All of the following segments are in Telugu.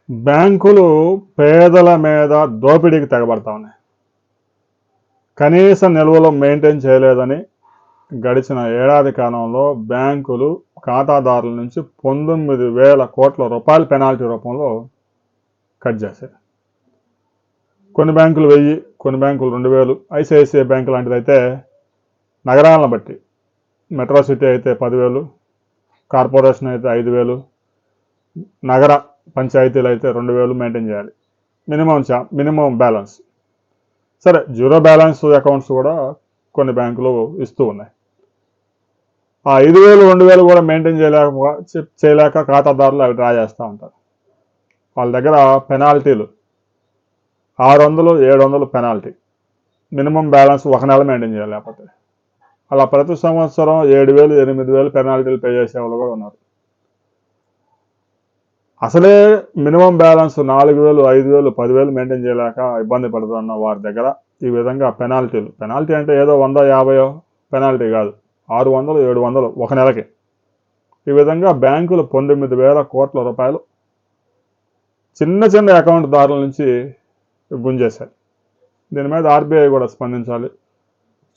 బ్యాంకులు పేదల మీద దోపిడీకి తెగబడతా ఉన్నాయి. కనీస నిల్వలు మెయింటైన్ చేయలేదని గడిచిన ఏడాది కాలంలో బ్యాంకులు ఖాతాదారుల నుంచి 19,000 కోట్ల రూపాయల పెనాల్టీ రూపంలో కట్ చేశాయి. కొన్ని బ్యాంకులు 1000, కొన్ని బ్యాంకులు 2000. ఐసిఐసిఐ బ్యాంకు లాంటిది అయితే నగరాలను బట్టి, మెట్రో సిటీ అయితే 10,000, కార్పొరేషన్ అయితే 5,000, నగర పంచాయతీలు అయితే 2,000 మెయింటైన్ చేయాలి మినిమం బ్యాలెన్స్. సరే, జీరో బ్యాలెన్స్ అకౌంట్స్ కూడా కొన్ని బ్యాంకులు ఇస్తూ ఉన్నాయి. ఆ 5,000, 2,000 కూడా మెయింటైన్ చేయలేక ఖాతాదారులు అవి డ్రా చేస్తూ ఉంటారు. వాళ్ళ దగ్గర పెనాల్టీలు 600, 700 పెనాల్టీ. మినిమం బ్యాలెన్స్ 1 నెల మెయింటైన్ చేయాలి. లేకపోతే అలా ప్రతి సంవత్సరం 7,000, 8,000 పెనాల్టీలు పే చేసే వాళ్ళు కూడా ఉన్నారు. అసలే మినిమం బ్యాలెన్స్ 4,000, 5,000, 10,000 మెయింటైన్ చేయలేక ఇబ్బంది పడుతున్న వారి దగ్గర ఈ విధంగా పెనాల్టీ అంటే ఏదో 100, 50 పెనాల్టీ కాదు, 600, 700 1 నెలకి. ఈ విధంగా బ్యాంకులు 19,000 కోట్ల రూపాయలు చిన్న అకౌంట్ దారుల నుంచి గుంజేశారు. దీని మీద ఆర్బీఐ కూడా స్పందించాలి.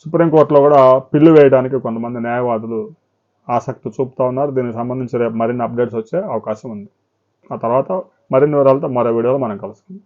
సుప్రీంకోర్టులో కూడా పిల్లు వేయడానికి కొంతమంది న్యాయవాదులు ఆసక్తి చూపుతూ ఉన్నారు. దీనికి సంబంధించి రేపు మరిన్ని అప్డేట్స్ వచ్చే అవకాశం ఉంది. ఆ తర్వాత మరిన్ని వివరాలతో మరో వీడియోలో మనం కలుసుకుందాం.